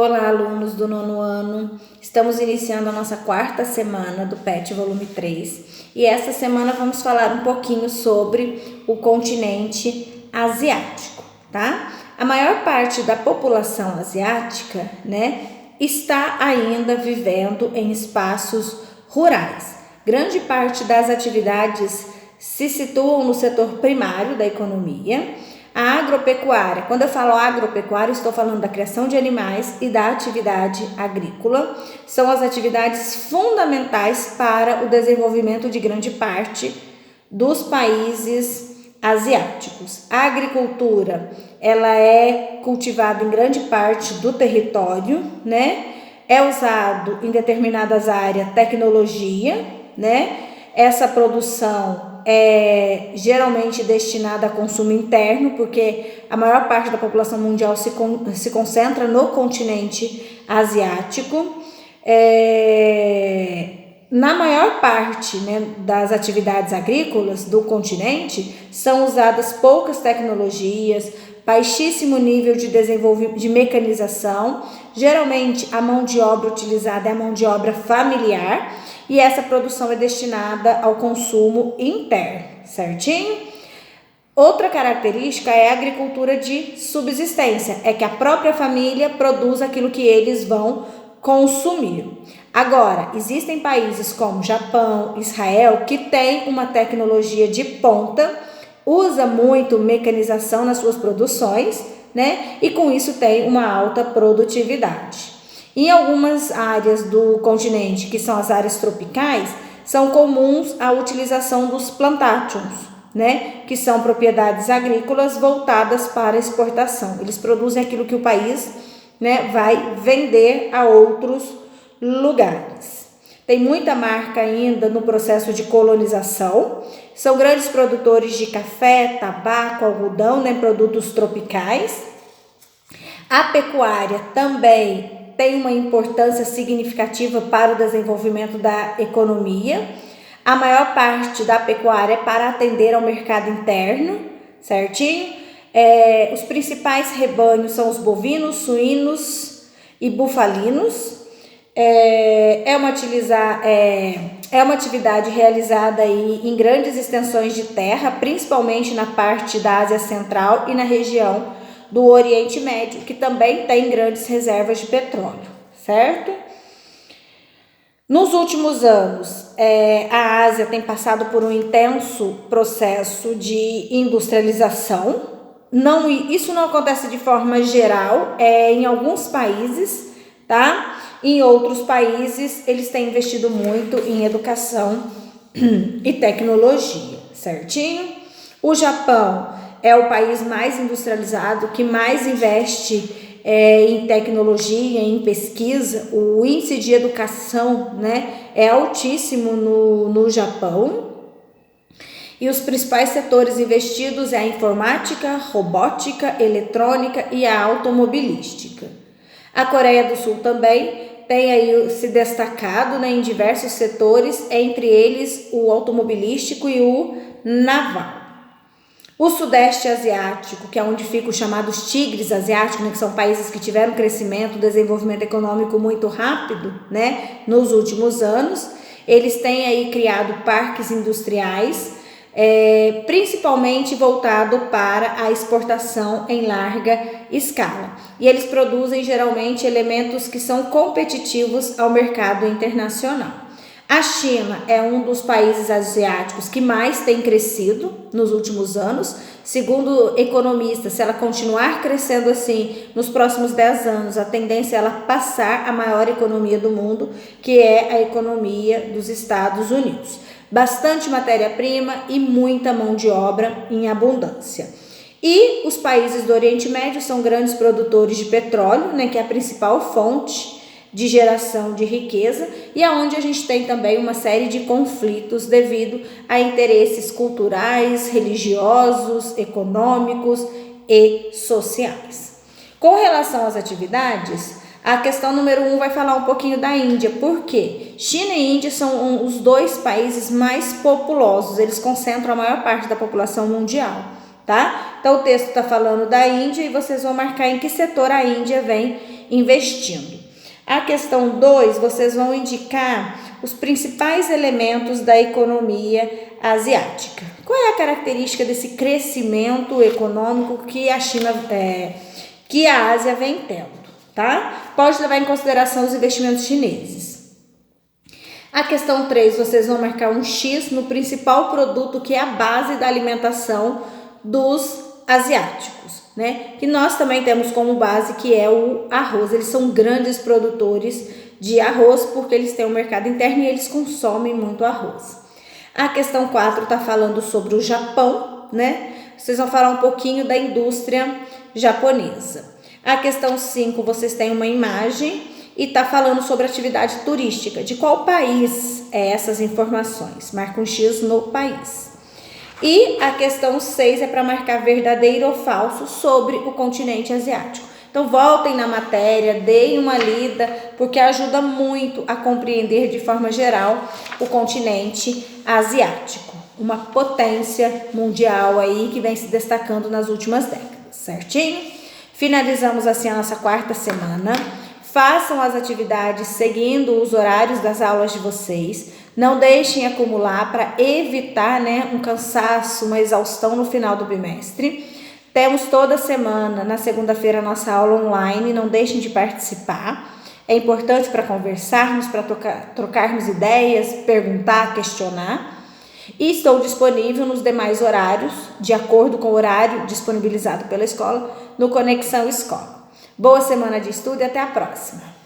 Olá, alunos do nono ano. Estamos iniciando a nossa quarta semana do PET Volume 3 e esta semana vamos falar um pouquinho sobre o continente asiático, tá? A maior parte da população asiática, está ainda vivendo em espaços rurais. Grande parte das atividades se situam no setor primário da economia. A agropecuária, quando eu falo agropecuária, estou falando da criação de animais e da atividade agrícola. São as atividades fundamentais para o desenvolvimento de grande parte dos países asiáticos. A agricultura, ela é cultivada em grande parte do território, É usado em determinadas áreas tecnologia, Essa produção é geralmente destinada a consumo interno, porque a maior parte da população mundial se concentra no continente asiático. Na maior parte das atividades agrícolas do continente são usadas poucas tecnologias, baixíssimo nível de desenvolvimento de mecanização. Geralmente a mão de obra utilizada é a mão de obra familiar e essa produção é destinada ao consumo interno, certinho? Outra característica é a agricultura de subsistência, é que a própria família produz aquilo que eles vão consumir. Agora, existem países como Japão, Israel, que têm uma tecnologia de ponta, usa muito mecanização nas suas produções, E com isso tem uma alta produtividade. Em algumas áreas do continente, que são as áreas tropicais, são comuns a utilização dos plantations, que são propriedades agrícolas voltadas para exportação. Eles produzem aquilo que o país, vai vender a outros lugares. Tem muita marca ainda no processo de colonização. São grandes produtores de café, tabaco, algodão, produtos tropicais. A pecuária também tem uma importância significativa para o desenvolvimento da economia. A maior parte da pecuária é para atender ao mercado interno, certinho? Os principais rebanhos são os bovinos, suínos e bufalinos. É uma atividade realizada aí em grandes extensões de terra, principalmente na parte da Ásia Central e na região do Oriente Médio, que também tem grandes reservas de petróleo, certo? Nos últimos anos, a Ásia tem passado por um intenso processo de industrialização. Isso não acontece de forma geral, em alguns países, tá? Em outros países, eles têm investido muito em educação e tecnologia, certinho? O Japão é o país mais industrializado, que mais investe em tecnologia, em pesquisa. O índice de educação, é altíssimo no Japão. E os principais setores investidos é a informática, robótica, eletrônica e a automobilística. A Coreia do Sul também tem aí se destacado em diversos setores, entre eles o automobilístico e o naval. O Sudeste Asiático, que é onde ficam os chamados tigres asiáticos, que são países que tiveram crescimento, desenvolvimento econômico muito rápido, nos últimos anos. Eles têm aí criado parques industriais, principalmente voltado para a exportação em larga escala. E eles produzem geralmente elementos que são competitivos ao mercado internacional. A China é um dos países asiáticos que mais tem crescido nos últimos anos. Segundo economistas, se ela continuar crescendo assim nos próximos 10 anos, a tendência é ela passar a maior economia do mundo, que é a economia dos Estados Unidos. Bastante matéria-prima e muita mão de obra em abundância. E os países do Oriente Médio são grandes produtores de petróleo, que é a principal fonte de geração de riqueza, e aonde a gente tem também uma série de conflitos devido a interesses culturais, religiosos, econômicos e sociais. Com relação às atividades, a questão número 1 vai falar um pouquinho da Índia. Por quê? China e Índia são os dois países mais populosos, eles concentram a maior parte da população mundial, tá? Então o texto está falando da Índia e vocês vão marcar em que setor a Índia vem investindo. A questão 2, vocês vão indicar os principais elementos da economia asiática. Qual é a característica desse crescimento econômico que que a Ásia vem tendo, tá? Pode levar em consideração os investimentos chineses. A questão 3, vocês vão marcar um X no principal produto que é a base da alimentação dos asiáticos, né? Que nós também temos como base, que é o arroz. Eles são grandes produtores de arroz porque eles têm um mercado interno e eles consomem muito arroz. A questão 4 está falando sobre o Japão, né? Vocês vão falar um pouquinho da indústria japonesa. A questão 5, vocês têm uma imagem e está falando sobre atividade turística. De qual país é essas informações? Marca um X no país. E a questão 6 é para marcar verdadeiro ou falso sobre o continente asiático. Então, voltem na matéria, deem uma lida, porque ajuda muito a compreender de forma geral o continente asiático. Uma potência mundial aí que vem se destacando nas últimas décadas, certinho? Finalizamos assim a nossa quarta semana. Façam as atividades seguindo os horários das aulas de vocês. Não deixem acumular para evitar, né, um cansaço, uma exaustão no final do bimestre. Temos toda semana, na segunda-feira, a nossa aula online. Não deixem de participar. É importante para conversarmos, para trocarmos ideias, perguntar, questionar. E estou disponível nos demais horários, de acordo com o horário disponibilizado pela escola, no Conexão Escola. Boa semana de estudo e até a próxima!